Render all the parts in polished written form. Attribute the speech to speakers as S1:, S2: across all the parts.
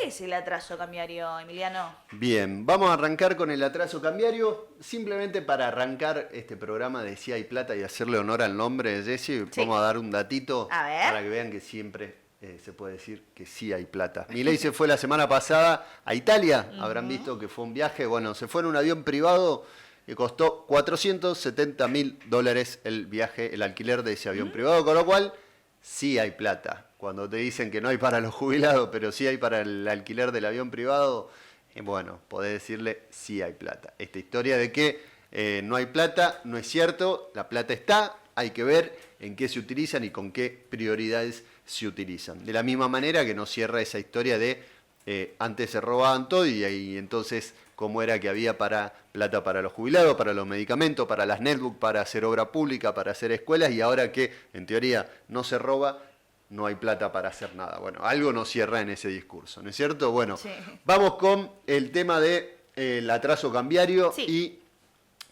S1: ¿Qué es el atraso cambiario, Emiliano?
S2: Bien, vamos a arrancar con el atraso cambiario. Simplemente para arrancar este programa de Si hay plata y hacerle honor al nombre de Jessy,
S1: Sí.
S2: vamos a dar un datito
S1: A ver.
S2: para que vean que siempre se puede decir que sí hay plata. Milei se fue la semana pasada a Italia, habrán visto que fue un viaje, bueno, se fue en un avión privado que costó $470.000 el viaje, el alquiler de ese avión privado, con lo cual sí hay plata. Cuando te dicen que no hay para los jubilados, pero sí hay para el alquiler del avión privado, bueno, podés decirle sí hay plata. Esta historia de que no hay plata no es cierto, la plata está, hay que ver en qué se utilizan y con qué prioridades se utilizan. De la misma manera que no cierra esa historia de antes se robaban todo y entonces cómo era que había plata para los jubilados, para los medicamentos, para las netbooks, para hacer obra pública, para hacer escuelas, y ahora que en teoría no se roba, no hay plata para hacer nada. Bueno, algo no cierra en ese discurso, ¿no es cierto? Bueno,
S1: Sí.
S2: vamos con el tema del atraso cambiario
S1: Sí.
S2: y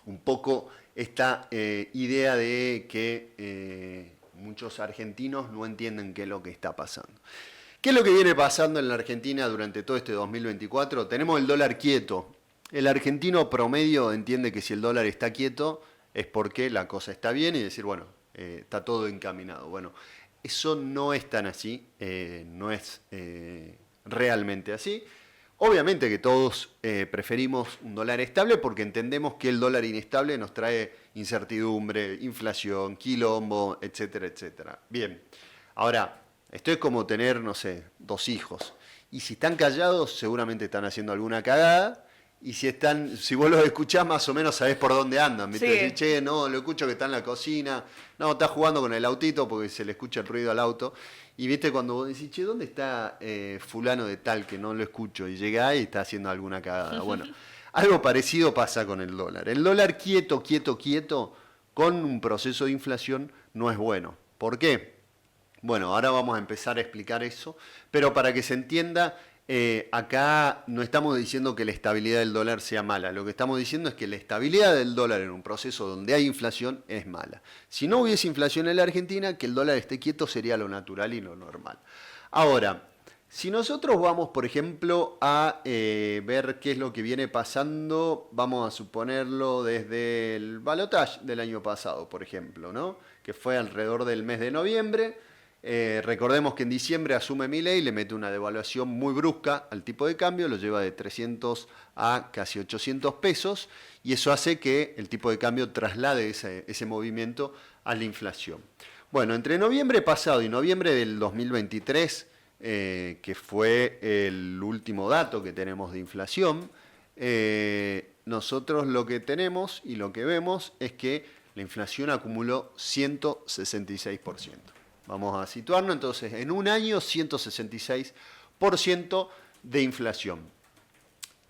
S2: un poco esta idea de que muchos argentinos no entienden qué es lo que está pasando. ¿Qué es lo que viene pasando en la Argentina durante todo este 2024? Tenemos el dólar quieto. El argentino promedio entiende que si el dólar está quieto es porque la cosa está bien y decir, bueno, está todo encaminado. Bueno, eso no es tan así, no es realmente así. Obviamente que todos preferimos un dólar estable porque entendemos que el dólar inestable nos trae incertidumbre, inflación, quilombo, etcétera, etcétera. Bien, ahora, esto es como tener, no sé, 2 hijos. Y si están callados, seguramente están haciendo alguna cagada. Y si vos los escuchás, más o menos sabés por dónde andan. ¿Viste?
S1: Sí.
S2: Decís, che, no, lo escucho que está en la cocina. No, está jugando con el autito porque se le escucha el ruido al auto. Y viste cuando vos decís, che, ¿dónde está fulano de tal que no lo escucho? Y llegás y está haciendo alguna cagada. Bueno, algo parecido pasa con el dólar. El dólar quieto, quieto, quieto, con un proceso de inflación no es bueno. ¿Por qué? Bueno, ahora vamos a empezar a explicar eso, pero para que se entienda, acá no estamos diciendo que la estabilidad del dólar sea mala, lo que estamos diciendo es que la estabilidad del dólar en un proceso donde hay inflación es mala. Si no hubiese inflación en la Argentina, que el dólar esté quieto sería lo natural y lo normal. Ahora, si nosotros vamos, por ejemplo, a ver qué es lo que viene pasando, vamos a suponerlo desde el balotaje del año pasado, por ejemplo, ¿no? Que fue alrededor del mes de noviembre. Recordemos que en diciembre asume Milei, le mete una devaluación muy brusca al tipo de cambio, lo lleva de 300 a casi 800 pesos, y eso hace que el tipo de cambio traslade ese movimiento a la inflación. Bueno, entre noviembre pasado y noviembre del 2023, que fue el último dato que tenemos de inflación, nosotros lo que tenemos y lo que vemos es que la inflación acumuló 166%. Vamos a situarnos entonces en un año 166% de inflación.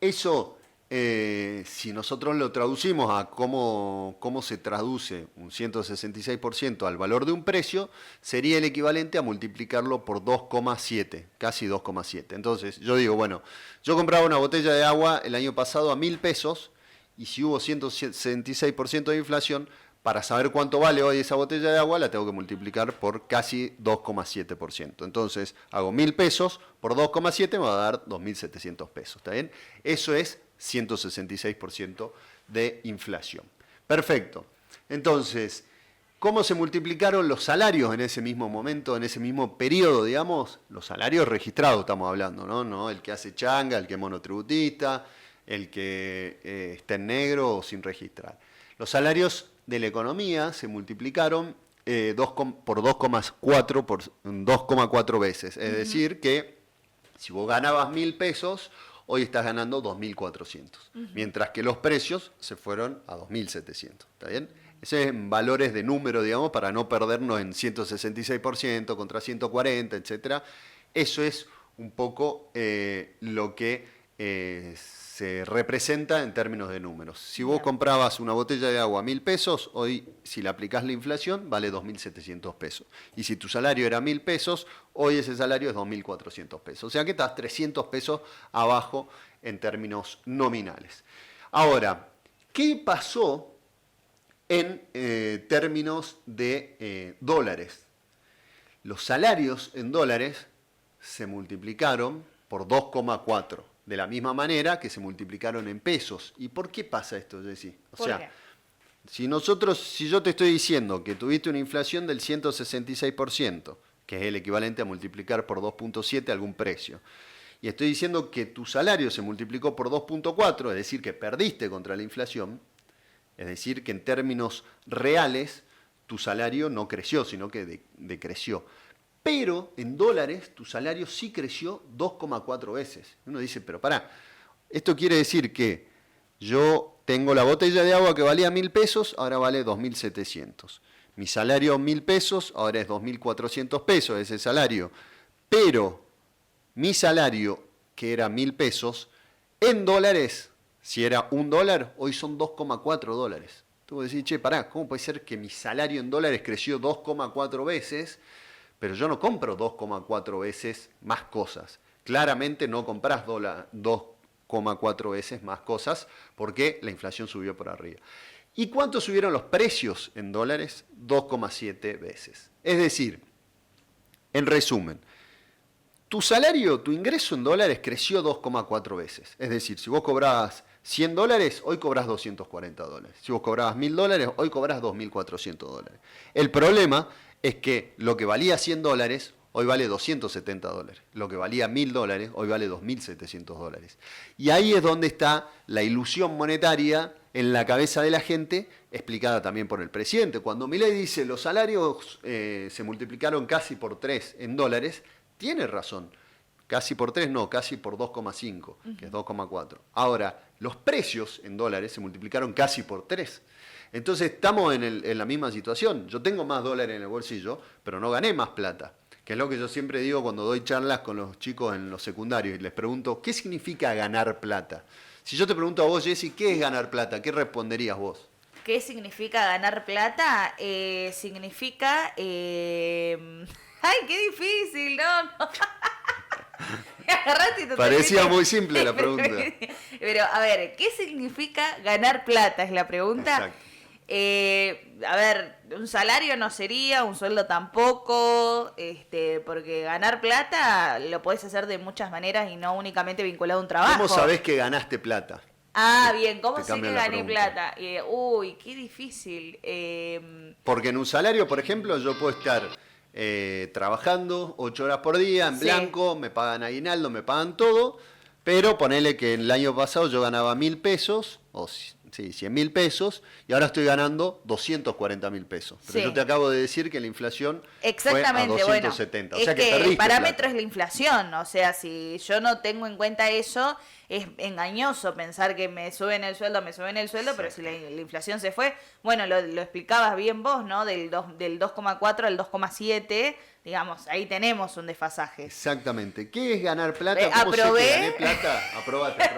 S2: Eso, si nosotros lo traducimos a cómo se traduce un 166% al valor de un precio, sería el equivalente a multiplicarlo por 2,7, casi 2,7. Entonces yo digo, bueno, yo compraba una botella de agua el año pasado a 1.000 pesos y si hubo 166% de inflación, para saber cuánto vale hoy esa botella de agua, la tengo que multiplicar por casi 2,7%. Entonces, hago 1.000 pesos por 2,7 me va a dar 2.700 pesos. ¿Está bien? Eso es 166% de inflación. Perfecto. Entonces, ¿cómo se multiplicaron los salarios en ese mismo momento, en ese mismo periodo, digamos? Los salarios registrados estamos hablando, ¿no? El que hace changa, el que es monotributista, el que está en negro o sin registrar. Los salarios de la economía se multiplicaron por 2,4 veces. Es decir, que si vos ganabas 1.000 pesos, hoy estás ganando 2.400. Mientras que los precios se fueron a 2.700. ¿Está bien? Eso es en valores de número, digamos, para no perdernos en 166% contra 140, etc. Eso es un poco lo que se representa en términos de números. Si vos comprabas una botella de agua a 1.000 pesos, hoy si le aplicás la inflación vale 2.700 pesos. Y si tu salario era 1.000 pesos, hoy ese salario es 2.400 pesos. O sea que estás 300 pesos abajo en términos nominales. Ahora, ¿qué pasó en términos de dólares? Los salarios en dólares se multiplicaron por 2,4. De la misma manera que se multiplicaron en pesos. ¿Y por qué pasa esto, Jessy?
S1: ¿Por qué?
S2: Si yo te estoy diciendo que tuviste una inflación del 166%, que es el equivalente a multiplicar por 2,7 algún precio, y estoy diciendo que tu salario se multiplicó por 2,4, es decir, que perdiste contra la inflación, es decir, que en términos reales tu salario no creció, sino que decreció. Pero en dólares tu salario sí creció 2,4 veces. Uno dice, pero pará, esto quiere decir que yo tengo la botella de agua que valía 1.000 pesos, ahora vale 2.700. Mi salario 1.000 pesos, ahora es 2.400 pesos ese salario. Pero mi salario, que era 1.000 pesos, en dólares, si era $1, hoy son 2,4 dólares. Tú vas a decir, che, pará, ¿cómo puede ser que mi salario en dólares creció 2,4 veces, pero yo no compro 2,4 veces más cosas? Claramente no compras 2,4 veces más cosas porque la inflación subió por arriba. ¿Y cuánto subieron los precios en dólares? 2,7 veces. Es decir, en resumen, tu salario, tu ingreso en dólares creció 2,4 veces. Es decir, si vos cobrabas $100, hoy cobras $240. Si vos cobrabas $1.000, hoy cobras $2.400. El problema es que lo que valía $100, hoy vale $270. Lo que valía $1.000, hoy vale $2.700. Y ahí es donde está la ilusión monetaria en la cabeza de la gente, explicada también por el presidente. Cuando Milei dice los salarios se multiplicaron casi por 3 en dólares, tiene razón. Casi por 3 no, casi por 2,5, que es 2,4. Ahora, los precios en dólares se multiplicaron casi por 3. Entonces estamos en la misma situación. Yo tengo más dólares en el bolsillo, pero no gané más plata. Que es lo que yo siempre digo cuando doy charlas con los chicos en los secundarios y les pregunto, ¿qué significa ganar plata? Si yo te pregunto a vos, Jessy, ¿qué es ganar plata? ¿Qué responderías vos?
S1: ¿Qué significa ganar plata? Significa... ¡Ay, qué difícil! No, no. Me agarraste totalmente.
S2: Parecía muy simple la pregunta.
S1: Pero, a ver, ¿qué significa ganar plata? Es la pregunta.
S2: Exacto.
S1: A ver, un salario no sería, un sueldo tampoco, porque ganar plata lo podés hacer de muchas maneras y no únicamente vinculado a un trabajo.
S2: ¿Cómo sabés que ganaste plata?
S1: Ah, bien, ¿cómo
S2: Te
S1: sé que
S2: cambia la
S1: gané
S2: pregunta.
S1: plata? Uy, qué difícil.
S2: Porque en un salario, por ejemplo, yo puedo estar trabajando 8 horas por día en
S1: Sí.
S2: blanco, me pagan aguinaldo, me pagan todo, pero ponele que el año pasado yo ganaba 1.000 pesos, o sí, 100.000 pesos, y ahora estoy ganando 240.000 pesos. Pero
S1: Sí.
S2: yo te acabo de decir que la inflación
S1: Exactamente,
S2: fue a
S1: bueno,
S2: 270.
S1: es
S2: O sea que
S1: que
S2: perdiste
S1: el parámetro
S2: plata.
S1: es la inflación, o sea, si yo no tengo en cuenta eso, es engañoso pensar que me suben el sueldo, pero si la inflación se fue, bueno, lo explicabas bien vos, ¿no? Del 2,4 al 2,7, digamos, ahí tenemos un desfasaje.
S2: Exactamente. ¿Qué es ganar plata? ¿Cómo sé
S1: aprobé.
S2: que gané plata? Aprobaste.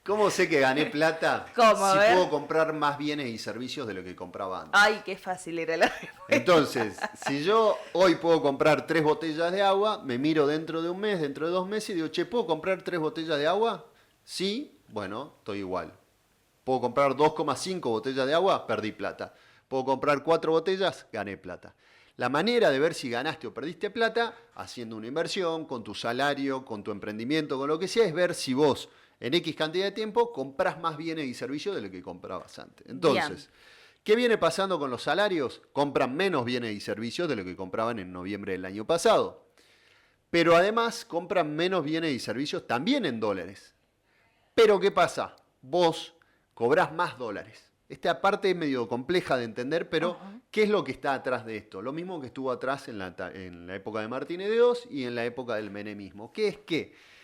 S2: ¿Cómo sé que gané plata?
S1: ¿Cómo? A
S2: Si
S1: ver.
S2: puedo comprar más bienes y servicios de lo que compraba antes.
S1: Ay, qué fácil era la respuesta.
S2: Entonces, si yo hoy puedo comprar 3 botellas de agua, me miro dentro de un mes, dentro de 2 meses y digo, che, ¿puedo comprar 3 botellas de agua? Sí, bueno, estoy igual. ¿Puedo comprar 2,5 botellas de agua? Perdí plata. ¿Puedo comprar 4 botellas? Gané plata. La manera de ver si ganaste o perdiste plata, haciendo una inversión, con tu salario, con tu emprendimiento, con lo que sea, es ver si vos en X cantidad de tiempo comprás más bienes y servicios de lo que comprabas antes. Entonces,
S1: Bien.
S2: ¿qué viene pasando con los salarios? Compran menos bienes y servicios de lo que compraban en noviembre del año pasado. Pero además compran menos bienes y servicios también en dólares. Pero ¿qué pasa? Vos cobrás más dólares. Esta parte es medio compleja de entender, pero ¿qué es lo que está atrás de esto? Lo mismo que estuvo atrás en la época de Martínez de Oz y en la época del menemismo. ¿Qué es qué?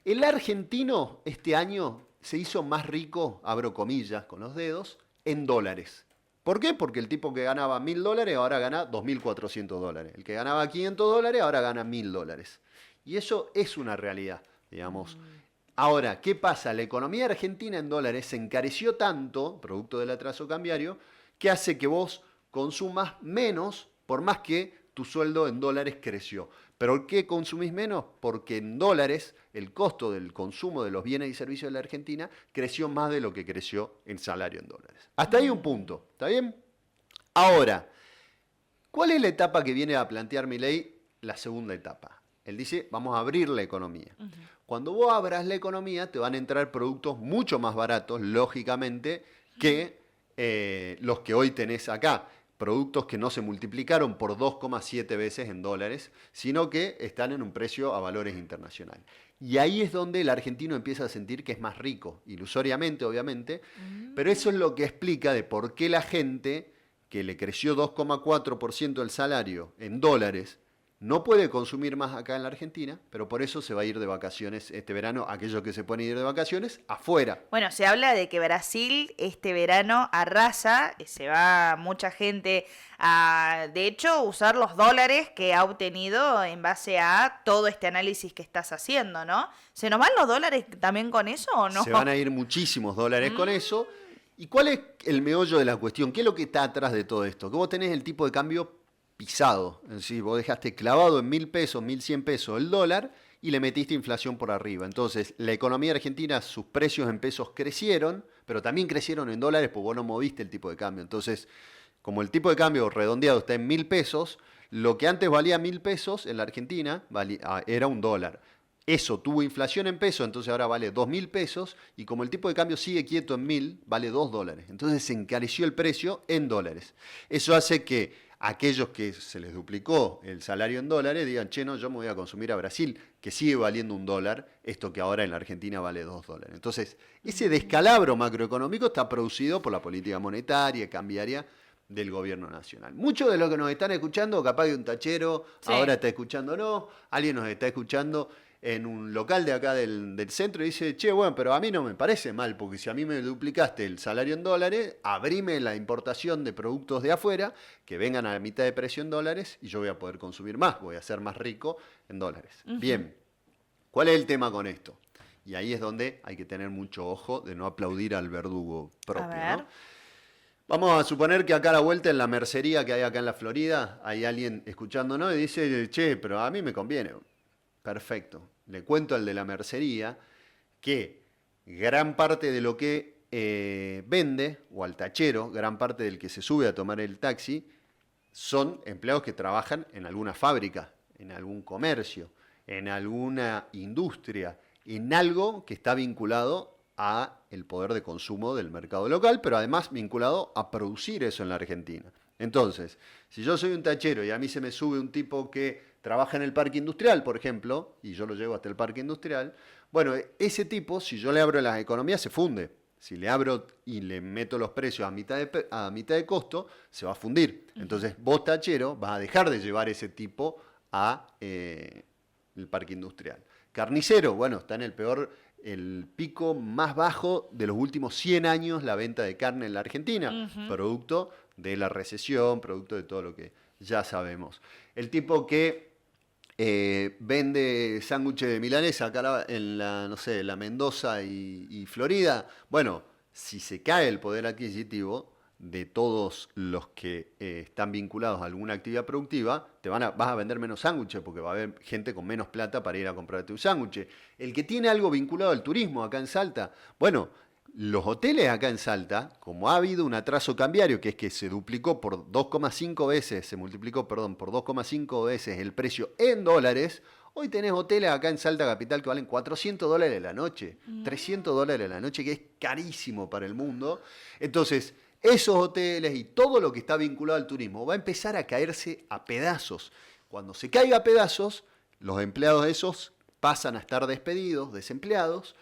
S2: El argentino este año se hizo más rico, abro comillas con los dedos, en dólares. ¿Por qué? Porque el tipo que ganaba $1.000 ahora gana $2.400. El que ganaba $500 ahora gana $1.000. Y eso es una realidad, digamos. Ahora, ¿qué pasa? La economía argentina en dólares se encareció tanto, producto del atraso cambiario, que hace que vos consumas menos, por más que tu sueldo en dólares creció. ¿Pero por qué consumís menos? Porque en dólares el costo del consumo de los bienes y servicios de la Argentina creció más de lo que creció en salario en dólares. Hasta ahí un punto, ¿está bien? Ahora, ¿cuál es la etapa que viene a plantear Milei? La segunda etapa. Él dice, vamos a abrir la economía. Cuando vos abras la economía, te van a entrar productos mucho más baratos, lógicamente, que los que hoy tenés acá. Productos que no se multiplicaron por 2,7 veces en dólares, sino que están en un precio a valores internacionales. Y ahí es donde el argentino empieza a sentir que es más rico, ilusoriamente, obviamente, pero eso es lo que explica de por qué la gente que le creció 2,4% el salario en dólares no puede consumir más acá en la Argentina, pero por eso se va a ir de vacaciones este verano, aquellos que se pueden ir de vacaciones, afuera.
S1: Bueno, se habla de que Brasil este verano arrasa, se va mucha gente a, de hecho, usar los dólares que ha obtenido en base a todo este análisis que estás haciendo, ¿no? ¿Se nos van los dólares también con eso o no?
S2: Se van a ir muchísimos dólares con eso. ¿Y cuál es el meollo de la cuestión? ¿Qué es lo que está atrás de todo esto? Que vos tenés el tipo de cambio pisado, es decir, vos dejaste clavado en 1.000 pesos, 1.100 pesos el dólar y le metiste inflación por arriba. Entonces, la economía argentina, sus precios en pesos crecieron, pero también crecieron en dólares porque vos no moviste el tipo de cambio. Entonces, como el tipo de cambio redondeado está en 1.000 pesos, lo que antes valía 1.000 pesos en la Argentina era un dólar. Eso tuvo inflación en pesos, entonces ahora vale 2.000 pesos, y como el tipo de cambio sigue quieto en 1.000, vale 2 dólares. Entonces se encareció el precio en dólares. Eso hace que aquellos que se les duplicó el salario en dólares digan, che, no, yo me voy a consumir a Brasil, que sigue valiendo un dólar, esto que ahora en la Argentina vale 2 dólares. Entonces, ese descalabro macroeconómico está producido por la política monetaria, cambiaria del gobierno nacional. Muchos de los que nos están escuchando, capaz que un tachero ahora está escuchando, no, alguien nos está escuchando en un local de acá del centro y dice, che, bueno, pero a mí no me parece mal, porque si a mí me duplicaste el salario en dólares, abrime la importación de productos de afuera, que vengan a la mitad de precio en dólares, y yo voy a poder consumir más, voy a ser más rico en dólares. Bien, ¿cuál es el tema con esto? Y ahí es donde hay que tener mucho ojo de no aplaudir al verdugo propio, ¿no? Vamos a suponer que acá a la vuelta en la mercería que hay acá en la Florida, hay alguien escuchándonos y dice, che, pero a mí me conviene. Perfecto. Le cuento al de la mercería que gran parte de lo que vende, o al tachero, gran parte del que se sube a tomar el taxi, son empleados que trabajan en alguna fábrica, en algún comercio, en alguna industria, en algo que está vinculado a el poder de consumo del mercado local, pero además vinculado a producir eso en la Argentina. Entonces, si yo soy un tachero y a mí se me sube un tipo que trabaja en el parque industrial, por ejemplo, y yo lo llevo hasta el parque industrial, bueno, ese tipo, si yo le abro las economías, se funde. Si le abro y le meto los precios a mitad de costo, se va a fundir. Entonces, vos, tachero, vas a dejar de llevar ese tipo a el parque industrial. Carnicero, bueno, está en el pico más bajo de los últimos 100 años la venta de carne en la Argentina, producto de la recesión, producto de todo lo que ya sabemos. El tipo que vende sándwiches de milanesa acá en la Mendoza y Florida, bueno, si se cae el poder adquisitivo de todos los que están vinculados a alguna actividad productiva, vas a vender menos sándwiches porque va a haber gente con menos plata para ir a comprarte un sándwich. El que tiene algo vinculado al turismo acá en Salta, bueno, los hoteles acá en Salta, como ha habido un atraso cambiario, que es que se duplicó por 2,5 veces, se multiplicó, perdón, por 2,5 veces el precio en dólares, hoy tenés hoteles acá en Salta Capital que valen $400 la noche, $300 la noche, que es carísimo para el mundo. Entonces, esos hoteles y todo lo que está vinculado al turismo va a empezar a caerse a pedazos. Cuando se caiga a pedazos, los empleados esos pasan a estar despedidos, desempleados,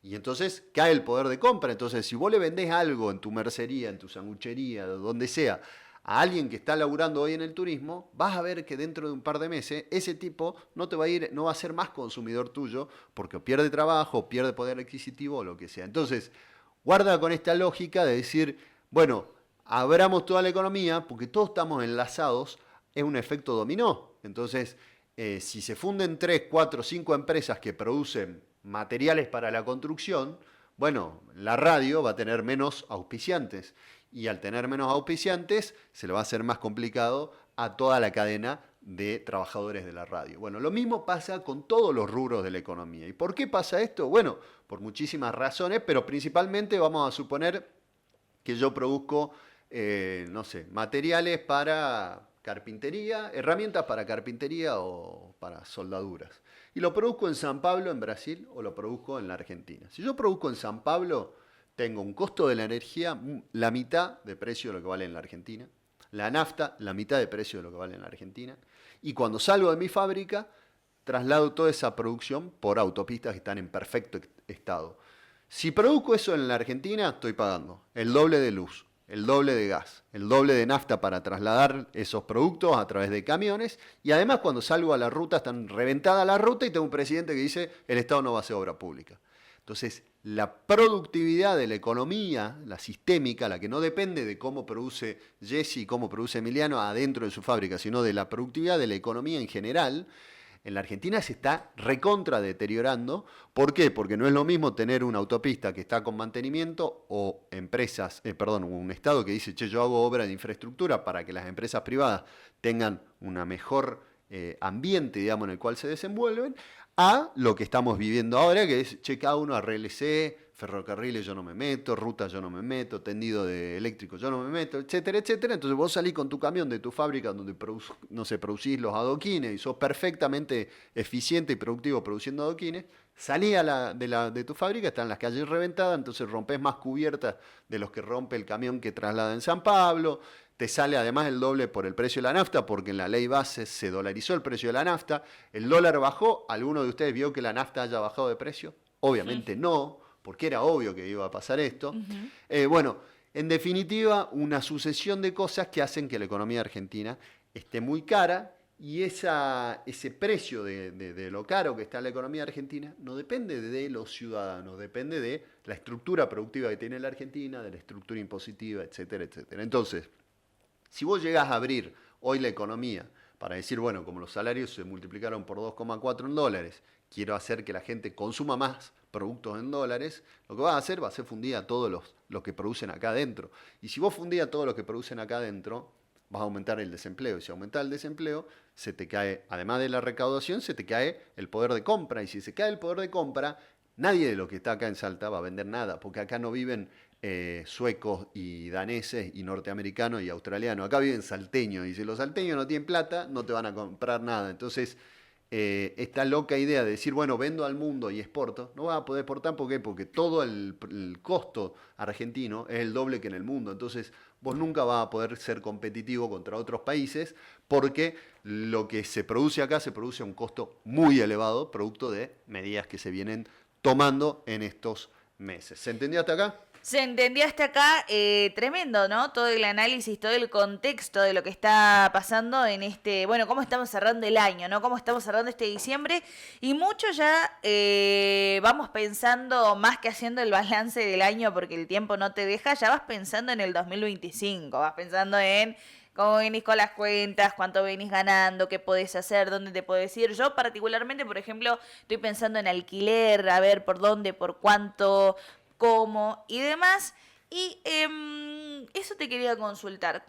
S2: y entonces cae el poder de compra. Entonces, si vos le vendés algo en tu mercería, en tu sanguchería, donde sea, a alguien que está laburando hoy en el turismo, vas a ver que dentro de un par de meses ese tipo no va a ser más consumidor tuyo porque o pierde trabajo, o pierde poder adquisitivo o lo que sea. Entonces, guarda con esta lógica de decir, bueno, abramos toda la economía porque todos estamos enlazados, es un efecto dominó. Entonces, si se funden 3, 4, 5 empresas que producen materiales para la construcción, bueno, la radio va a tener menos auspiciantes y al tener menos auspiciantes se le va a hacer más complicado a toda la cadena de trabajadores de la radio. Bueno, lo mismo pasa con todos los rubros de la economía. ¿Y por qué pasa esto? Bueno, por muchísimas razones, pero principalmente vamos a suponer que yo produzco, materiales para carpintería, herramientas para carpintería o para soldaduras. Y lo produzco en San Pablo, en Brasil, o lo produzco en la Argentina. Si yo produzco en San Pablo, tengo un costo de la energía la mitad de precio de lo que vale en la Argentina. La nafta, la mitad de precio de lo que vale en la Argentina. Y cuando salgo de mi fábrica, traslado toda esa producción por autopistas que están en perfecto estado. Si produzco eso en la Argentina, estoy pagando el doble de luz, el doble de gas, el doble de nafta para trasladar esos productos a través de camiones. Y además cuando salgo a la ruta, están reventada la ruta y tengo un presidente que dice el Estado no va a hacer obra pública. Entonces, la productividad de la economía, la sistémica, la que no depende de cómo produce Jesse y cómo produce Emiliano adentro de su fábrica, sino de la productividad de la economía en general, en la Argentina se está recontra deteriorando. ¿Por qué? Porque no es lo mismo tener una autopista que está con mantenimiento o un Estado que dice, che, yo hago obra de infraestructura para que las empresas privadas tengan una mejor ambiente, digamos, en el cual se desenvuelven, a lo que estamos viviendo ahora, que es, che, cada uno arréglese, ferrocarriles yo no me meto, rutas yo no me meto, tendido de eléctrico yo no me meto, etcétera, etcétera. Entonces vos salís con tu camión de tu fábrica donde producís los adoquines y sos perfectamente eficiente y productivo produciendo adoquines, salís de tu fábrica, están las calles reventadas, entonces rompes más cubiertas de los que rompe el camión que traslada en San Pablo. Te sale además el doble por el precio de la nafta, porque en la ley base se dolarizó el precio de la nafta. ¿El dólar bajó? ¿Alguno de ustedes vio que la nafta haya bajado de precio? Obviamente no, porque era obvio que iba a pasar esto. Bueno, en definitiva, una sucesión de cosas que hacen que la economía argentina esté muy cara, y ese precio de lo caro que está la economía argentina no depende de los ciudadanos, depende de la estructura productiva que tiene la Argentina, de la estructura impositiva, etcétera, etcétera. Entonces, si vos llegás a abrir hoy la economía para decir, bueno, como los salarios se multiplicaron por 2,4 en dólares, quiero hacer que la gente consuma más productos en dólares, lo que vas a hacer va a ser fundir a todos los que producen acá adentro. Y si vos fundís a todos los que producen acá adentro, vas a aumentar el desempleo. Y si aumenta el desempleo, se te cae, además de la recaudación, se te cae el poder de compra. Y si se cae el poder de compra, nadie de los que está acá en Salta va a vender nada, porque acá no viven suecos y daneses y norteamericanos y australianos. Acá viven salteños, y si los salteños no tienen plata, no te van a comprar nada. Entonces, esta loca idea de decir, bueno, vendo al mundo y exporto, no vas a poder exportar. ¿Por qué? Porque todo el costo argentino es el doble que en el mundo. Entonces, vos nunca vas a poder ser competitivo contra otros países, porque lo que se produce acá se produce a un costo muy elevado, producto de medidas que se vienen tomando en estos meses. ¿Se entendió hasta acá?
S1: Se entendió hasta acá, tremendo, ¿no? Todo el análisis, todo el contexto de lo que está pasando en bueno, cómo estamos cerrando el año, ¿no? Cómo estamos cerrando este diciembre, y mucho ya vamos pensando, más que haciendo el balance del año, porque el tiempo no te deja, ya vas pensando en el 2025, vas pensando en cómo venís con las cuentas, cuánto venís ganando, qué podés hacer, dónde te podés ir. Yo particularmente, por ejemplo, estoy pensando en alquiler, a ver por dónde, por cuánto, cómo y demás. Y eso te quería consultar.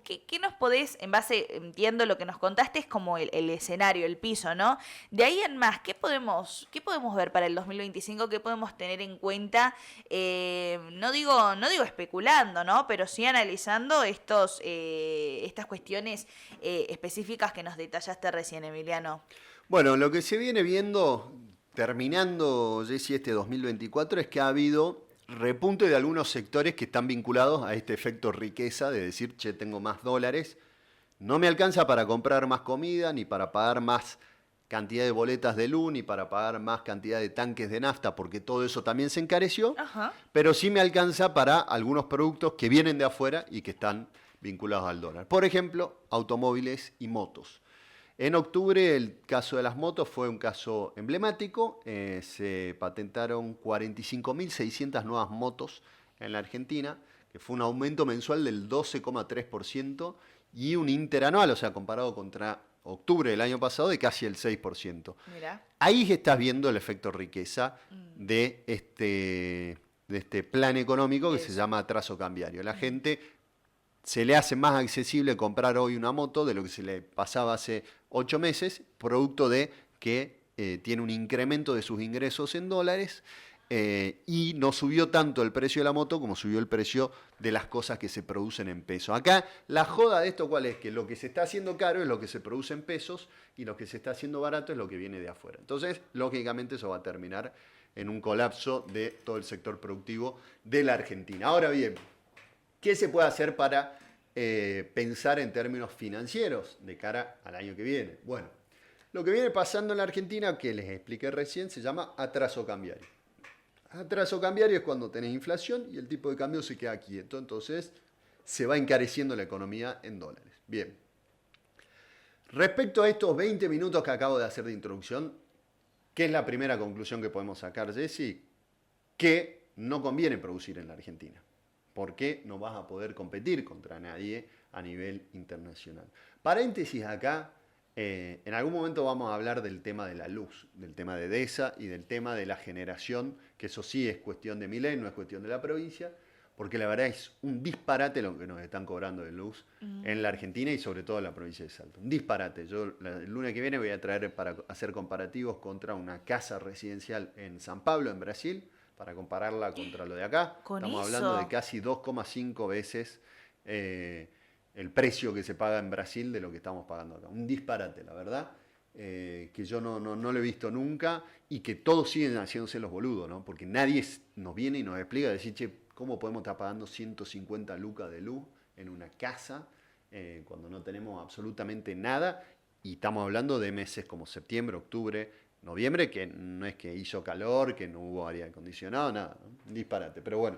S1: ¿Qué nos podés, en base, entiendo lo que nos contaste, es como el escenario, el piso, ¿no? De ahí en más, ¿qué podemos ver para el 2025? ¿Qué podemos tener en cuenta? No digo especulando, ¿no? Pero sí analizando estas cuestiones específicas que nos detallaste recién, Emiliano.
S2: Bueno, lo que se viene viendo, terminando, Jessy, este 2024, es que ha habido repunte de algunos sectores que están vinculados a este efecto riqueza, de decir, che, tengo más dólares, no me alcanza para comprar más comida, ni para pagar más cantidad de boletas de luz, ni para pagar más cantidad de tanques de nafta, porque todo eso también se encareció. Ajá. Pero sí me alcanza para algunos productos que vienen de afuera y que están vinculados al dólar. Por ejemplo, automóviles y motos. En octubre el caso de las motos fue un caso emblemático. Se patentaron 45.600 nuevas motos en la Argentina, que fue un aumento mensual del 12,3% y un interanual, o sea, comparado contra octubre del año pasado, de casi el 6%. Mirá. Ahí estás viendo el efecto riqueza de este plan económico que se llama atraso cambiario. La gente se le hace más accesible comprar hoy una moto de lo que se le pasaba hace 8 meses, producto de que tiene un incremento de sus ingresos en dólares. y no subió tanto el precio de la moto como subió el precio de las cosas que se producen en pesos. Acá la joda de esto cuál es, que lo que se está haciendo caro es lo que se produce en pesos y lo que se está haciendo barato es lo que viene de afuera. Entonces, lógicamente eso va a terminar en un colapso de todo el sector productivo de la Argentina. Ahora bien, ¿qué se puede hacer para pensar en términos financieros de cara al año que viene? Bueno, lo que viene pasando en la Argentina, que les expliqué recién, se llama atraso cambiario. Atraso cambiario es cuando tenés inflación y el tipo de cambio se queda quieto, entonces se va encareciendo la economía en dólares. Bien. Respecto a estos 20 minutos que acabo de hacer de introducción, ¿qué es la primera conclusión que podemos sacar, Jesse? Que no conviene producir en la Argentina, porque no vas a poder competir contra nadie a nivel internacional. Paréntesis acá. En algún momento vamos a hablar del tema de la luz, del tema de DESA y del tema de la generación, que eso sí es cuestión de Milei, no es cuestión de la provincia, porque la verdad es un disparate lo que nos están cobrando de luz en la Argentina y sobre todo en la provincia de Salta. Un disparate. Yo el lunes que viene voy a traer para hacer comparativos contra una casa residencial en San Pablo, en Brasil, para compararla contra lo de acá. Estamos hablando de casi 2,5 veces el precio que se paga en Brasil de lo que estamos pagando acá. Un disparate, la verdad, que yo no lo he visto nunca y que todos siguen haciéndose los boludos, ¿no? Porque nadie nos viene y nos explica, decir, che, ¿cómo podemos estar pagando 150 lucas de luz en una casa cuando no tenemos absolutamente nada? Y estamos hablando de meses como septiembre, octubre, noviembre, que no es que hizo calor, que no hubo aire acondicionado, nada, ¿no? Un disparate. Pero bueno,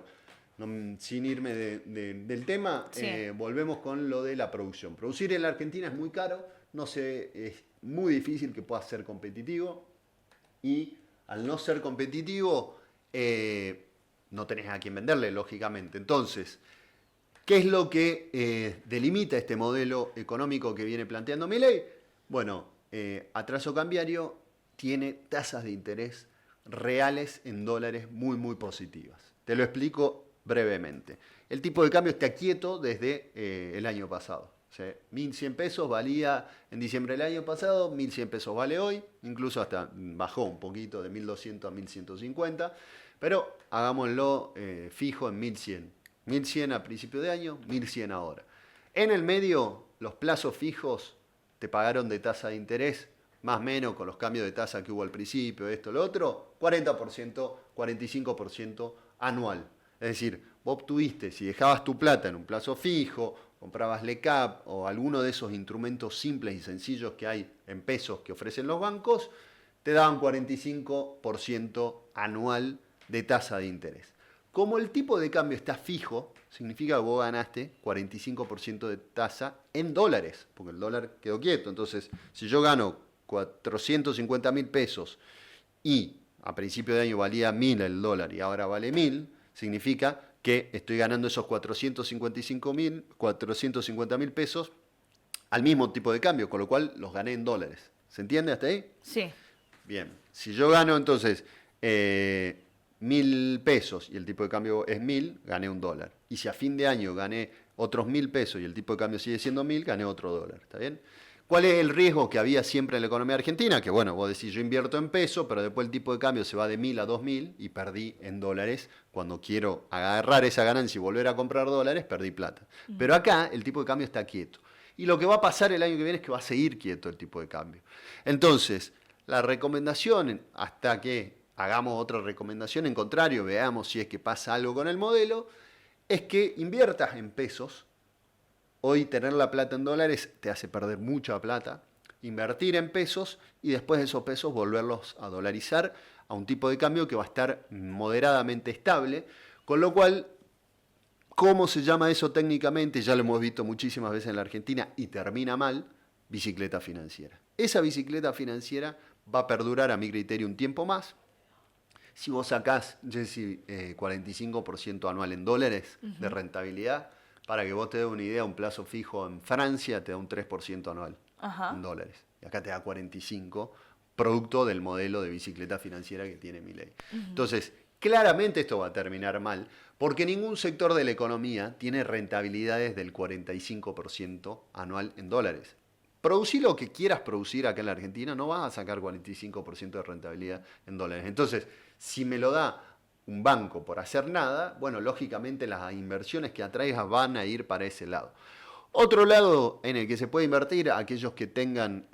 S2: sin irme del tema, sí. Volvemos con lo de la producción. Producir en la Argentina es muy caro, es muy difícil que pueda ser competitivo y al no ser competitivo no tenés a quién venderle, lógicamente. Entonces, ¿qué es lo que delimita este modelo económico que viene planteando Milei? Bueno, atraso cambiario tiene tasas de interés reales en dólares muy, muy positivas. Te lo explico brevemente. El tipo de cambio está quieto desde el año pasado. O sea, 1.100 pesos valía en diciembre del año pasado, 1.100 pesos vale hoy, incluso hasta bajó un poquito de 1.200 a 1.150, pero hagámoslo fijo en 1.100. 1.100 a principio de año, 1.100 ahora. En el medio, los plazos fijos te pagaron de tasa de interés, más o menos con los cambios de tasa que hubo al principio, esto, lo otro, 40%, 45% anual. Es decir, vos obtuviste, si dejabas tu plata en un plazo fijo, comprabas LECAP o alguno de esos instrumentos simples y sencillos que hay en pesos que ofrecen los bancos, te daban 45% anual de tasa de interés. Como el tipo de cambio está fijo, significa que vos ganaste 45% de tasa en dólares, porque el dólar quedó quieto. Entonces, si yo gano 450.000 pesos y a principio de año valía 1.000 el dólar y ahora vale 1.000, significa que estoy ganando esos 450.000 pesos al mismo tipo de cambio, con lo cual los gané en dólares. ¿Se entiende hasta ahí?
S1: Sí.
S2: Bien, si yo gano entonces 1.000 pesos y el tipo de cambio es 1.000, gané $1. Y si a fin de año gané otros 1.000 pesos y el tipo de cambio sigue siendo 1.000, gané otro $1. ¿Está bien? ¿Cuál es el riesgo que había siempre en la economía argentina? Que bueno, vos decís, yo invierto en pesos, pero después el tipo de cambio se va de 1.000 a 2.000 y perdí en dólares. Cuando quiero agarrar esa ganancia y volver a comprar dólares, perdí plata. Pero acá el tipo de cambio está quieto. Y lo que va a pasar el año que viene es que va a seguir quieto el tipo de cambio. Entonces, la recomendación, hasta que hagamos otra recomendación en contrario, veamos si es que pasa algo con el modelo, es que inviertas en pesos. Hoy tener la plata en dólares te hace perder mucha plata. Invertir en pesos y después de esos pesos volverlos a dolarizar a un tipo de cambio que va a estar moderadamente estable. Con lo cual, ¿cómo se llama eso técnicamente? Ya lo hemos visto muchísimas veces en la Argentina y termina mal, bicicleta financiera. Esa bicicleta financiera va a perdurar a mi criterio un tiempo más. Si vos sacás, Jessy, 45% anual en dólares de rentabilidad, para que vos te des una idea, un plazo fijo en Francia te da un 3% anual en dólares. Y acá te da 45%, producto del modelo de bicicleta financiera que tiene Milei. Entonces, claramente esto va a terminar mal, porque ningún sector de la economía tiene rentabilidades del 45% anual en dólares. Producir lo que quieras producir acá en la Argentina, no vas a sacar 45% de rentabilidad en dólares. Entonces, si me lo da un banco por hacer nada, bueno, lógicamente las inversiones que atraigas van a ir para ese lado. Otro lado en el que se puede invertir, aquellos que tengan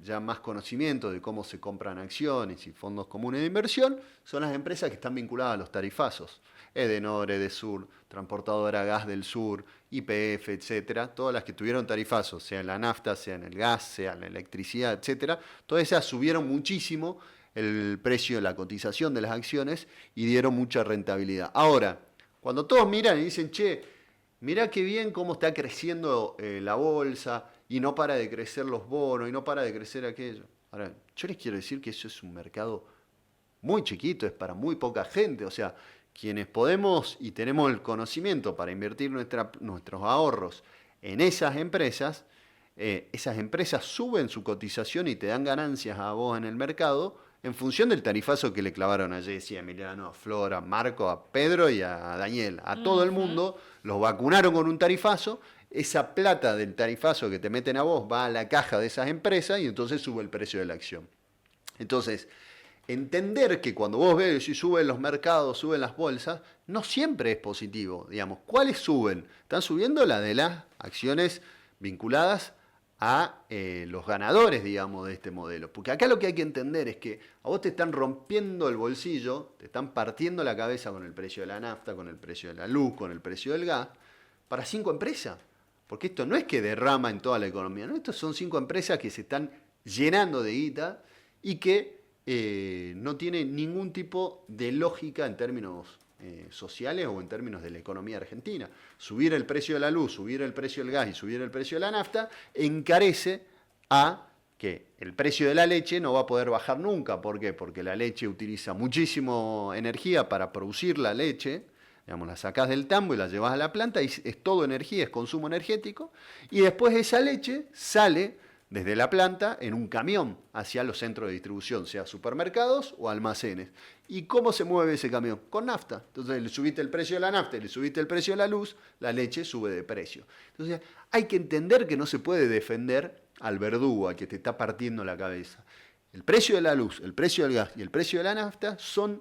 S2: ya más conocimiento de cómo se compran acciones y fondos comunes de inversión, son las empresas que están vinculadas a los tarifazos. Edenor, Edesur, Transportadora Gas del Sur, YPF, etcétera, todas las que tuvieron tarifazos, sea en la nafta, sea en el gas, sea en la electricidad, etcétera, todas esas subieron muchísimo el precio de la cotización de las acciones y dieron mucha rentabilidad. Ahora, cuando todos miran y dicen, che, mirá qué bien cómo está creciendo la bolsa y no para de crecer los bonos y no para de crecer aquello. Ahora, yo les quiero decir que eso es un mercado muy chiquito, es para muy poca gente. O sea, quienes podemos y tenemos el conocimiento para invertir nuestros ahorros en esas empresas suben su cotización y te dan ganancias a vos en el mercado en función del tarifazo que le clavaron ayer, decía Emiliano, a Flora, a Marco, a Pedro y a Daniel. A todo el mundo los vacunaron con un tarifazo, esa plata del tarifazo que te meten a vos va a la caja de esas empresas y entonces sube el precio de la acción. Entonces, entender que cuando vos ves si suben los mercados, suben las bolsas, no siempre es positivo. Digamos, ¿cuáles suben? Están subiendo la de las acciones vinculadas a los ganadores, digamos, de este modelo. Porque acá lo que hay que entender es que a vos te están rompiendo el bolsillo, te están partiendo la cabeza con el precio de la nafta, con el precio de la luz, con el precio del gas, para 5 empresas. Porque esto no es que derrama en toda la economía, ¿no? Estos son 5 empresas que se están llenando de guita y que no tienen ningún tipo de lógica en términos sociales o en términos de la economía argentina. Subir el precio de la luz, subir el precio del gas y subir el precio de la nafta encarece a que el precio de la leche no va a poder bajar nunca. ¿Por qué? Porque la leche utiliza muchísimo energía para producir la leche. Digamos, la sacás del tambo y la llevas a la planta y es todo energía, es consumo energético. Y después esa leche sale desde la planta en un camión hacia los centros de distribución, sea supermercados o almacenes. ¿Y cómo se mueve ese camión? Con nafta. Entonces le subiste el precio de la nafta, le subiste el precio de la luz, la leche sube de precio. Entonces hay que entender que no se puede defender al verdugo, al que te está partiendo la cabeza. El precio de la luz, el precio del gas y el precio de la nafta son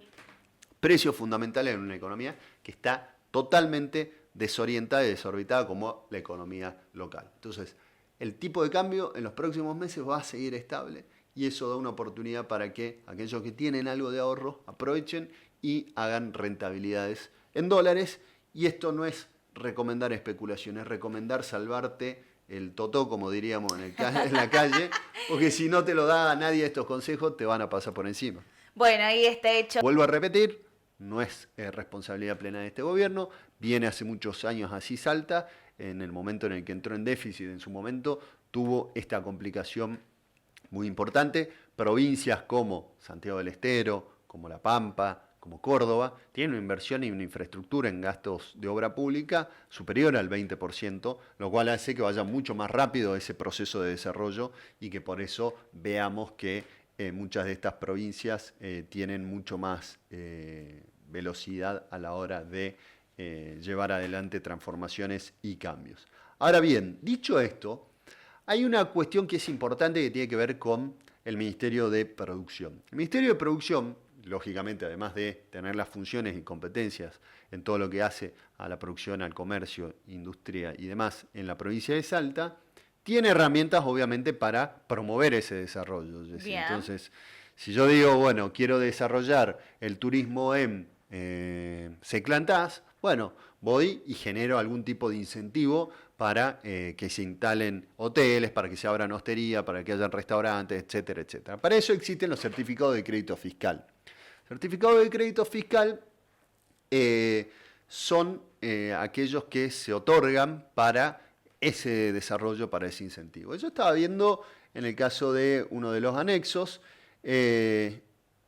S2: precios fundamentales en una economía que está totalmente desorientada y desorbitada como la economía local. Entonces, el tipo de cambio en los próximos meses va a seguir estable y eso da una oportunidad para que aquellos que tienen algo de ahorro aprovechen y hagan rentabilidades en dólares. Y esto no es recomendar especulación, es recomendar salvarte el totó, como diríamos en la calle, porque si no te lo da a nadie estos consejos, te van a pasar por encima.
S1: Bueno, ahí está hecho.
S2: Vuelvo a repetir, no es responsabilidad plena de este gobierno, viene hace muchos años así Salta. En el momento en el que entró en déficit, en su momento, tuvo esta complicación muy importante. Provincias como Santiago del Estero, como La Pampa, como Córdoba, tienen una inversión y una infraestructura en gastos de obra pública superior al 20%, lo cual hace que vaya mucho más rápido ese proceso de desarrollo y que por eso veamos que muchas de estas provincias tienen mucho más velocidad a la hora de llevar adelante transformaciones y cambios. Ahora bien, dicho esto, hay una cuestión que es importante que tiene que ver con el Ministerio de Producción. El Ministerio de Producción, lógicamente, además de tener las funciones y competencias en todo lo que hace a la producción, al comercio, industria y demás en la provincia de Salta, tiene herramientas, obviamente, para promover ese desarrollo. Es decir, entonces, si yo digo, bueno, quiero desarrollar el turismo en Seclantás, bueno, voy y genero algún tipo de incentivo para que se instalen hoteles, para que se abran hostería, para que hayan restaurantes, etcétera, etcétera. Para eso existen los certificados de crédito fiscal. Certificados de crédito fiscal son aquellos que se otorgan para ese desarrollo, para ese incentivo. Yo estaba viendo en el caso de uno de los anexos,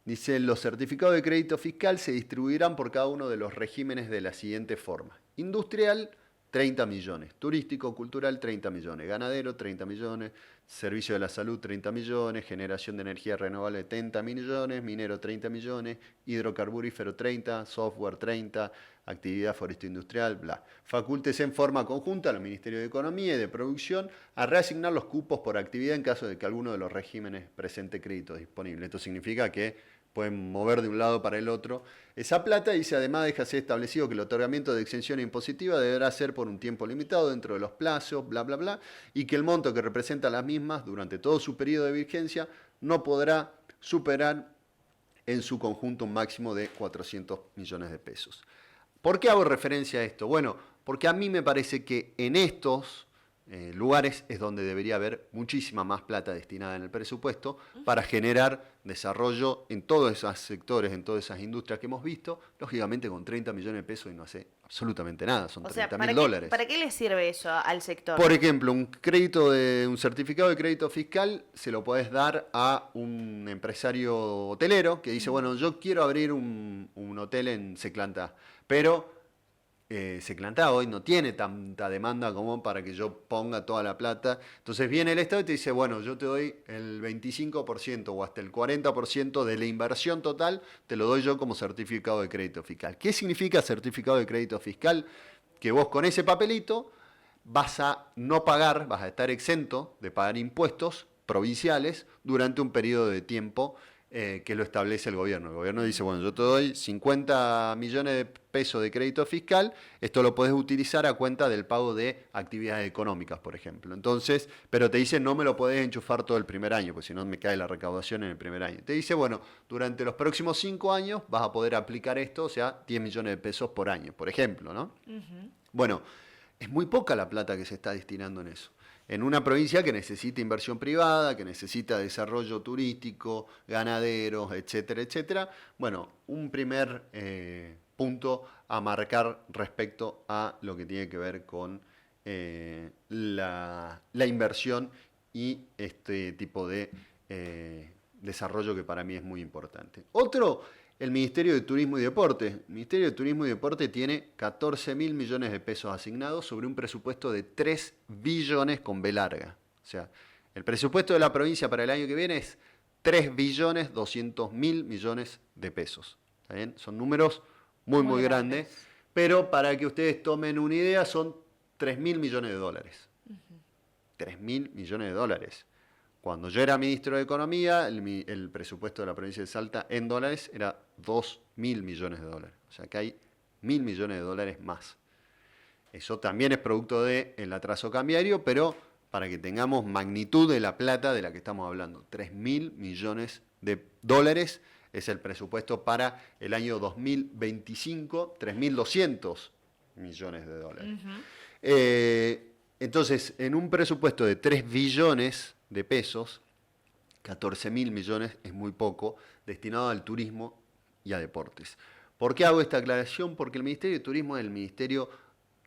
S2: dice, los certificados de crédito fiscal se distribuirán por cada uno de los regímenes de la siguiente forma. Industrial, 30 millones. Turístico, cultural, 30 millones. Ganadero, 30 millones. Servicio de la salud, 30 millones. Generación de energía renovable, 30 millones. Minero, 30 millones. Hidrocarburífero, 30. Software, 30. Actividad foresto-industrial, bla. Facúltese en forma conjunta al Ministerio de Economía y de Producción a reasignar los cupos por actividad en caso de que alguno de los regímenes presente crédito disponible. Esto significa que pueden mover de un lado para el otro esa plata. Dice, además déjase establecido que el otorgamiento de exención impositiva deberá ser por un tiempo limitado dentro de los plazos, bla, bla, bla, y que el monto que representa las mismas durante todo su periodo de vigencia no podrá superar en su conjunto un máximo de 400 millones de pesos. ¿Por qué hago referencia a esto? Bueno, porque a mí me parece que en estos lugares es donde debería haber muchísima más plata destinada en el presupuesto para generar desarrollo en todos esos sectores, en todas esas industrias que hemos visto, lógicamente con 30 millones de pesos y no hace absolutamente nada, son $30.000.
S1: ¿Para qué le sirve eso al sector?
S2: Por ejemplo, un certificado de crédito fiscal se lo podés dar a un empresario hotelero que dice, bueno, yo quiero abrir un hotel en Seclantá, pero Seclantá hoy no tiene tanta demanda como para que yo ponga toda la plata. Entonces viene el Estado y te dice, bueno, yo te doy el 25% o hasta el 40% de la inversión total, te lo doy yo como certificado de crédito fiscal. ¿Qué significa certificado de crédito fiscal? Que vos con ese papelito vas a no pagar, vas a estar exento de pagar impuestos provinciales durante un periodo de tiempo que lo establece el gobierno. El gobierno dice, bueno, yo te doy 50 millones de pesos de crédito fiscal, esto lo podés utilizar a cuenta del pago de actividades económicas, por ejemplo. Entonces, pero te dice, no me lo podés enchufar todo el primer año, porque si no me cae la recaudación en el primer año. Te dice, bueno, durante los próximos 5 años vas a poder aplicar esto, o sea, 10 millones de pesos por año, por ejemplo, ¿no? Bueno, es muy poca la plata que se está destinando en eso. En una provincia que necesita inversión privada, que necesita desarrollo turístico, ganaderos, etcétera, etcétera. Bueno, un primer punto a marcar respecto a lo que tiene que ver con la inversión y este tipo de desarrollo que para mí es muy importante. Otro, el Ministerio de Turismo y Deporte. El Ministerio de Turismo y Deporte tiene 14.000 millones de pesos asignados sobre un presupuesto de 3 billones con B larga. O sea, el presupuesto de la provincia para el año que viene es 3.200.000 millones de pesos. ¿Está bien? Son números muy grandes, pero para que ustedes tomen una idea, son 3.000 millones de dólares. 3.000 millones de dólares. Cuando yo era ministro de Economía, el presupuesto de la provincia de Salta en dólares era 2.000 millones de dólares. O sea que hay 1.000 millones de dólares más. Eso también es producto del atraso cambiario, pero para que tengamos magnitud de la plata de la que estamos hablando. 3.000 millones de dólares es el presupuesto para el año 2025, 3.200 millones de dólares. Entonces, en un presupuesto de 3 billones de pesos, 14.000 millones es muy poco, destinado al turismo y a deportes. ¿Por qué hago esta aclaración? Porque el Ministerio de Turismo es el ministerio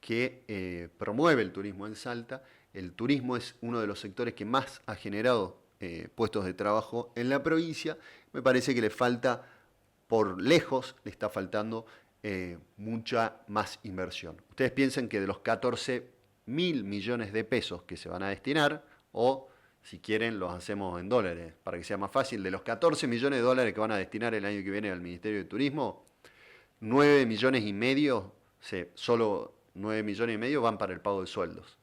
S2: que promueve el turismo en Salta. El turismo es uno de los sectores que más ha generado puestos de trabajo en la provincia. Me parece que le falta, por lejos, le está faltando mucha más inversión. Ustedes piensan que de los 14.000 millones de pesos que se van a destinar, o si quieren los hacemos en dólares para que sea más fácil, de los 14 millones de dólares que van a destinar el año que viene al Ministerio de Turismo, 9 millones y medio, solo 9 millones y medio van para el pago de sueldos.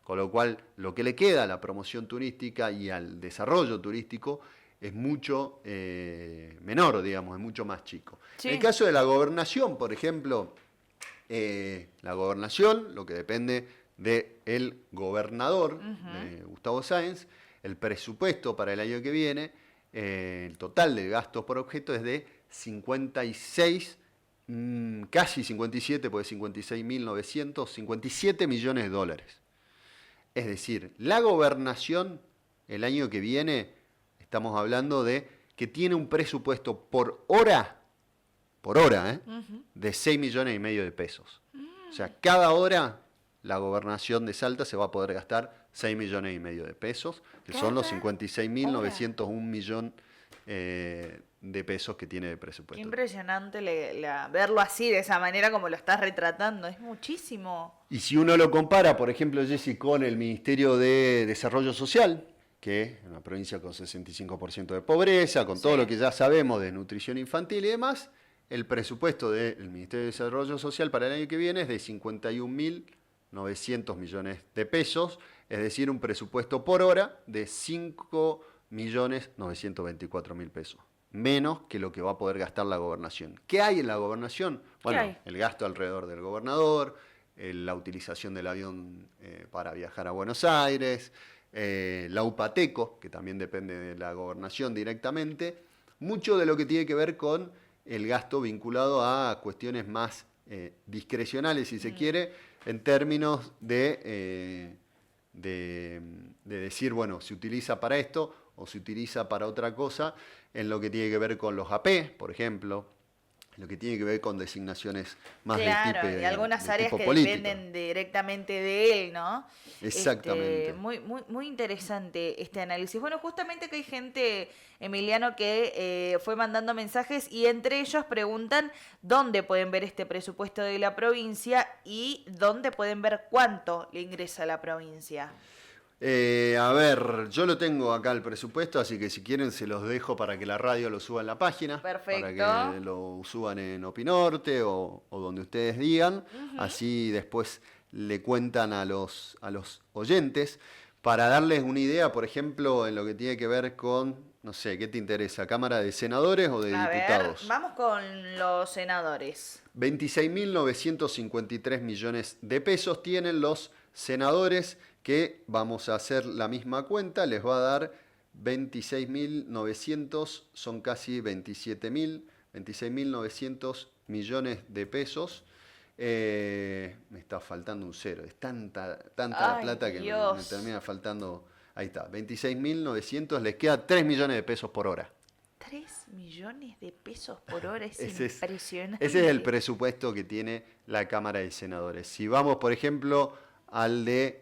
S2: Con lo cual, lo que le queda a la promoción turística y al desarrollo turístico es mucho menor, digamos, es mucho más chico. Sí. En el caso de la gobernación, por ejemplo, la gobernación, lo que depende del gobernador, de Gustavo Sáenz, el presupuesto para el año que viene, el total de gastos por objeto es de 56, casi 57, porque 56.900, 57 millones de dólares. Es decir, la gobernación el año que viene, estamos hablando de que tiene un presupuesto por hora, de 6 millones y medio de pesos. O sea, cada hora la gobernación de Salta se va a poder gastar 6 millones y medio de pesos, que son los 56.901 millón de pesos que tiene de presupuesto.
S1: Qué impresionante verlo así, de esa manera como lo estás retratando, es muchísimo.
S2: Y si uno lo compara, por ejemplo, Jessy, con el Ministerio de Desarrollo Social, que es una provincia con 65% de pobreza, con todo lo que ya sabemos de nutrición infantil y demás, el presupuesto del Ministerio de Desarrollo Social para el año que viene es de 51.900 millones de pesos, es decir, un presupuesto por hora de 5.924.000 pesos. menos que lo que va a poder gastar la gobernación. ¿Qué hay en la gobernación? Bueno,
S1: hay?
S2: el gasto alrededor del gobernador, la utilización del avión para viajar a Buenos Aires, la UPATECO, que también depende de la gobernación directamente, mucho de lo que tiene que ver con el gasto vinculado a cuestiones más discrecionales, si se quiere, en términos de decir, bueno, se utiliza para esto o se utiliza para otra cosa, en lo que tiene que ver con los AP, por ejemplo, lo que tiene que ver con designaciones más
S1: Claro,
S2: de
S1: y algunas
S2: de
S1: áreas
S2: tipo
S1: que
S2: político.
S1: dependen directamente de él, ¿no?
S2: Exactamente.
S1: Muy interesante este análisis. Bueno, justamente que hay gente, Emiliano, que fue mandando mensajes y entre ellos preguntan dónde pueden ver este presupuesto de la provincia y dónde pueden ver cuánto le ingresa a la provincia.
S2: A ver, yo lo tengo acá el presupuesto, así que si quieren se los dejo para que la radio lo suba en la página,
S1: Perfecto.
S2: para que lo suban en Opinorte o donde ustedes digan, así después le cuentan a los oyentes, para darles una idea, por ejemplo, en lo que tiene que ver con, no sé, ¿qué te interesa? ¿Cámara de Senadores o de
S1: A ver,
S2: Diputados?
S1: vamos con los senadores.
S2: 26.953 millones de pesos tienen los senadores, que vamos a hacer la misma cuenta, les va a dar 26.900, son casi 26.900 millones de pesos. Me está faltando un cero, es tanta la
S1: Ay,
S2: plata que me
S1: Dios.
S2: termina faltando. Ahí está, 26.900, les queda 3 millones de pesos por hora.
S1: 3 millones de pesos por hora, es
S2: Ese
S1: impresionante.
S2: ese es el presupuesto que tiene la Cámara de Senadores. Si vamos, por ejemplo, al de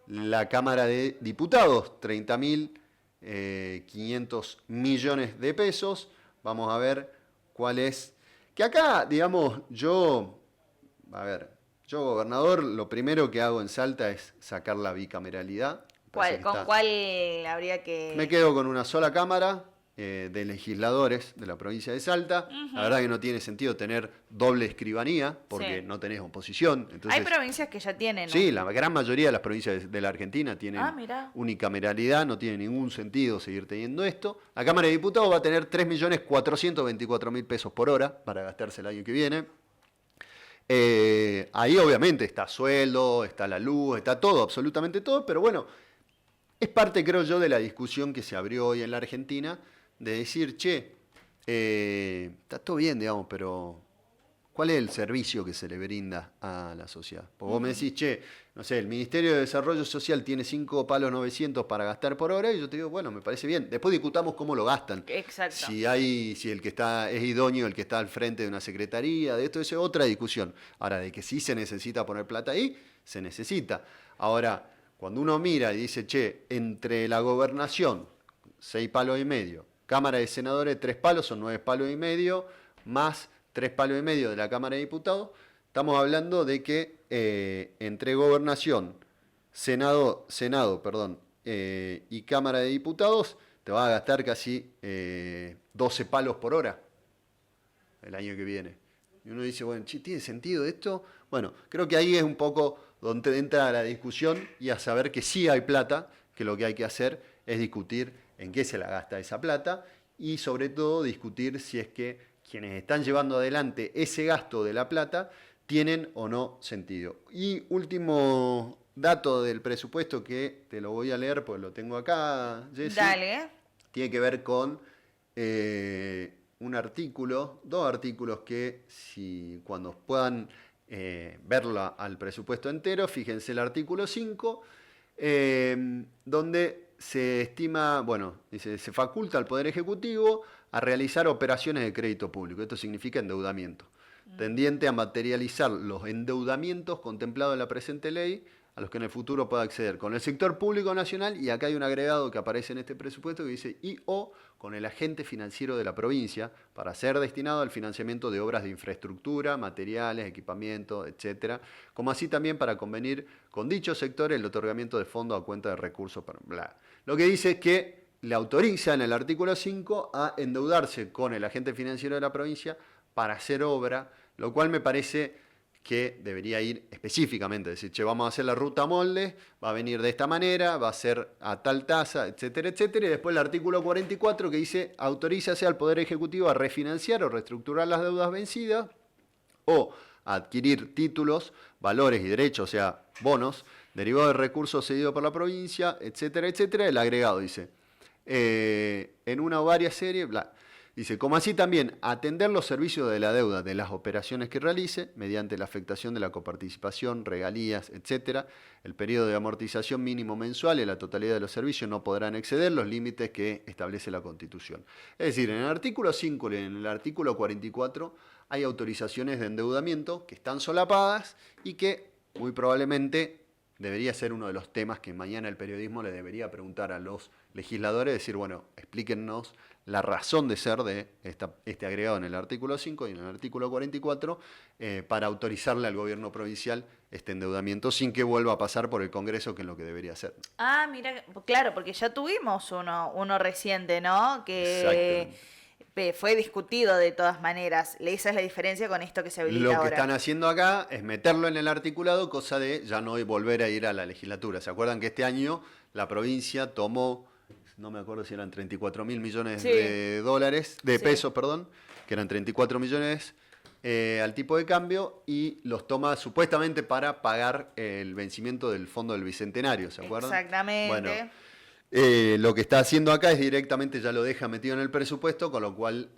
S2: la Cámara de Diputados, 30.500 millones de pesos, vamos a ver cuál es. Que acá, digamos, yo gobernador, lo primero que hago en Salta es sacar la bicameralidad.
S1: ¿Con cuál habría que...?
S2: Me quedo con una sola cámara de legisladores de la provincia de Salta. La verdad que no tiene sentido tener doble escribanía porque
S1: Sí.
S2: no tenés oposición. Entonces,
S1: Hay provincias que ya tienen, ¿no?
S2: sí, la gran mayoría de las provincias de la Argentina tienen
S1: Mirá.
S2: unicameralidad, no tiene ningún sentido seguir teniendo esto. La Cámara de Diputados va a tener 3.424.000 pesos por hora para gastarse el año que viene. Ahí obviamente está sueldo, está la luz, está todo, absolutamente todo, pero bueno, es parte, creo yo, de la discusión que se abrió hoy en la Argentina, de decir, che, está todo bien, digamos, pero ¿cuál es el servicio que se le brinda a la sociedad? Porque vos me decís, che, no sé, el Ministerio de Desarrollo Social tiene 5 palos 900 para gastar por hora, y yo te digo, bueno, me parece bien. Después discutamos cómo lo gastan.
S1: Exacto.
S2: Si el que está es idóneo, el que está al frente de una secretaría, de esto es otra discusión. Ahora, de que sí se necesita poner plata ahí, se necesita. Ahora, cuando uno mira y dice, che, entre la gobernación, 6 palos y medio, Cámara de Senadores, 3 palos, son 9 palos y medio, más 3 palos y medio de la Cámara de Diputados, estamos hablando de que entre gobernación, Senado, y Cámara de Diputados, te va a gastar casi 12 palos por hora el año que viene. Y uno dice, bueno, ¿tiene sentido esto? Bueno, creo que ahí es un poco donde entra la discusión y a saber que sí hay plata, que lo que hay que hacer es discutir en qué se la gasta esa plata y sobre todo discutir si es que quienes están llevando adelante ese gasto de la plata tienen o no sentido. Y último dato del presupuesto que te lo voy a leer porque lo tengo acá, Jessy.
S1: Dale.
S2: Tiene que ver con un artículo, 2 artículos que si cuando puedan verlo al presupuesto entero, fíjense el artículo 5, donde se estima, dice, se faculta al Poder Ejecutivo a realizar operaciones de crédito público. Esto significa endeudamiento, tendiente a materializar los endeudamientos contemplados en la presente ley, a los que en el futuro pueda acceder con el sector público nacional, y acá hay un agregado que aparece en este presupuesto que dice, y o con el agente financiero de la provincia, para ser destinado al financiamiento de obras de infraestructura, materiales, equipamiento, etcétera, como así también para convenir con dichos sectores el otorgamiento de fondos a cuenta de recursos, bla. Lo que dice es que le autoriza en el artículo 5 a endeudarse con el agente financiero de la provincia para hacer obra, lo cual me parece que debería ir específicamente, decir, che, vamos a hacer la ruta molde, va a venir de esta manera, va a ser a tal tasa, etcétera, etcétera. Y después el artículo 44 que dice, autorízase al Poder Ejecutivo a refinanciar o reestructurar las deudas vencidas o a adquirir títulos, valores y derechos, o sea, bonos, derivados de recursos cedidos por la provincia, etcétera, etcétera. El agregado dice, en una o varias series, bla. Dice, como así también, atender los servicios de la deuda de las operaciones que realice, mediante la afectación de la coparticipación, regalías, etcétera. El periodo de amortización mínimo mensual y la totalidad de los servicios no podrán exceder los límites que establece la Constitución. Es decir, en el artículo 5 y en el artículo 44 hay autorizaciones de endeudamiento que están solapadas y que muy probablemente debería ser uno de los temas que mañana el periodismo le debería preguntar a los legisladores, decir, bueno, explíquennos la razón de ser de este agregado en el artículo 5 y en el artículo 44 para autorizarle al gobierno provincial este endeudamiento sin que vuelva a pasar por el Congreso, que es lo que debería hacer.
S1: Ah, mira, claro, porque ya tuvimos uno reciente, ¿no? Que fue discutido de todas maneras. Esa es la diferencia con esto que se habilita ahora.
S2: Lo que están haciendo acá es meterlo en el articulado, cosa de ya no volver a ir a la legislatura. ¿Se acuerdan que este año la provincia tomó, no me acuerdo si eran 34 mil millones de dólares, de pesos, perdón, que eran 34 millones al tipo de cambio, y los toma supuestamente para pagar el vencimiento del Fondo del Bicentenario, ¿se acuerdan?
S1: Exactamente.
S2: Bueno, lo que está haciendo acá es directamente ya lo deja metido en el presupuesto, con lo cual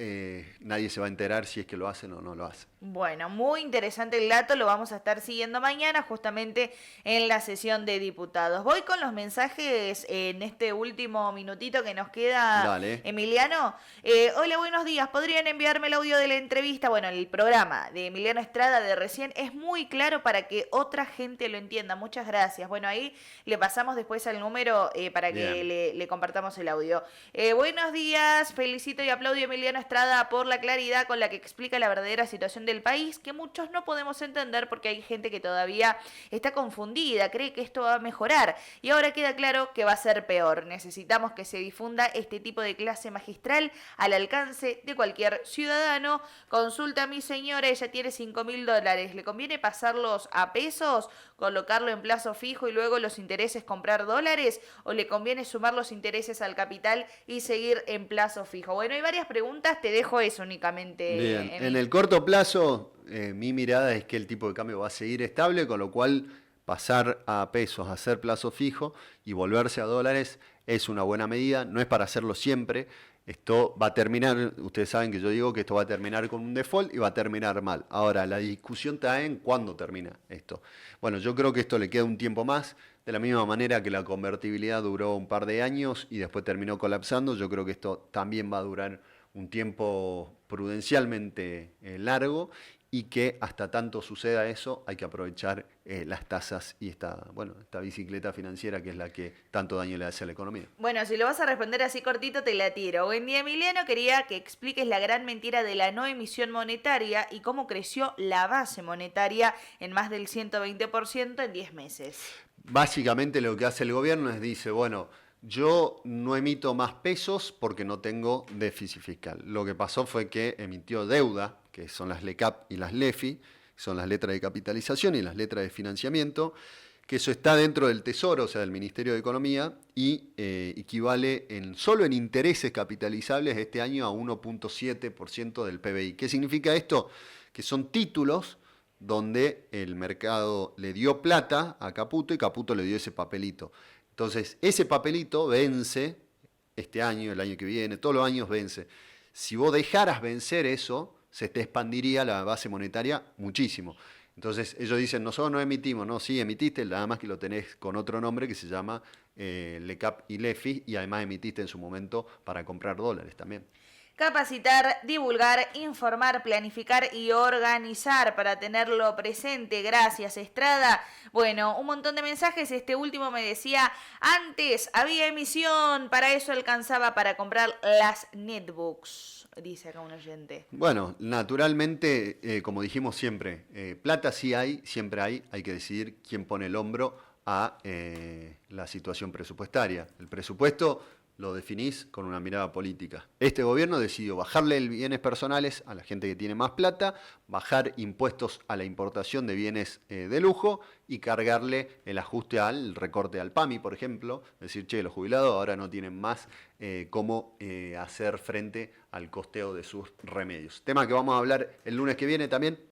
S2: nadie se va a enterar si es que lo hacen o no lo hacen.
S1: Bueno, muy interesante el dato, lo vamos a estar siguiendo mañana justamente en la sesión de diputados. Voy con los mensajes en este último minutito que nos queda.
S2: Dale.
S1: Emiliano. Hola, buenos días. ¿Podrían enviarme el audio de la entrevista? Bueno, el programa de Emiliano Estrada de recién es muy claro para que otra gente lo entienda. Muchas gracias. Bueno, ahí le pasamos después al número para que le compartamos el audio. Buenos días, felicito y aplaudo a Emiliano Estrada por la claridad con la que explica la verdadera situación del país, que muchos no podemos entender porque hay gente que todavía está confundida, cree que esto va a mejorar y ahora queda claro que va a ser peor. Necesitamos que se difunda este tipo de clase magistral al alcance de cualquier ciudadano. Consulta a mi señora, ella tiene $5.000, ¿le conviene pasarlos a pesos, colocarlo en plazo fijo y luego los intereses comprar dólares, o le conviene sumar los intereses al capital y seguir en plazo fijo? Bueno, hay varias preguntas, te dejo eso únicamente.
S2: Bien, en el corto plazo, mi mirada es que el tipo de cambio va a seguir estable, con lo cual pasar a pesos, a hacer plazo fijo y volverse a dólares es una buena medida. No es para hacerlo siempre. Esto va a terminar, ustedes saben que yo digo que esto va a terminar con un default y va a terminar mal. Ahora, la discusión está en cuándo termina esto. Bueno, yo creo que esto le queda un tiempo más. De la misma manera que la convertibilidad duró un par de años y después terminó colapsando, yo creo que esto también va a durar un tiempo prudencialmente largo, y que hasta tanto suceda eso hay que aprovechar las tasas y esta bicicleta financiera que es la que tanto daño le hace a la economía.
S1: Bueno, si lo vas a responder así cortito, te la tiro. Buen día, Emiliano. Quería que expliques la gran mentira de la no emisión monetaria y cómo creció la base monetaria en más del 120% en 10 meses.
S2: Básicamente lo que hace el gobierno es dice, bueno, yo no emito más pesos porque no tengo déficit fiscal. Lo que pasó fue que emitió deuda, que son las LECAP y las LEFI, son las letras de capitalización y las letras de financiamiento, que eso está dentro del Tesoro, o sea, del Ministerio de Economía, y equivale solo en intereses capitalizables este año a 1.7% del PBI. ¿Qué significa esto? Que son títulos donde el mercado le dio plata a Caputo y Caputo le dio ese papelito. Entonces, ese papelito vence este año, el año que viene, todos los años vence. Si vos dejaras vencer eso, se te expandiría la base monetaria muchísimo. Entonces, ellos dicen, nosotros no emitimos, no, sí emitiste, nada más que lo tenés con otro nombre que se llama LECAP y LEFI, y además emitiste en su momento para comprar dólares también.
S1: Capacitar, divulgar, informar, planificar y organizar para tenerlo presente. Gracias, Estrada. Bueno, un montón de mensajes. Este último me decía, antes había emisión, para eso alcanzaba para comprar las netbooks, dice acá un oyente.
S2: Bueno, naturalmente, como dijimos siempre, plata sí hay, siempre hay que decidir quién pone el hombro a la situación presupuestaria. El presupuesto lo definís con una mirada política. Este gobierno decidió bajarle el bienes personales a la gente que tiene más plata, bajar impuestos a la importación de bienes de lujo y cargarle el ajuste al recorte al PAMI, por ejemplo. Decir, che, los jubilados ahora no tienen más cómo hacer frente al costeo de sus remedios. Tema que vamos a hablar el lunes que viene también.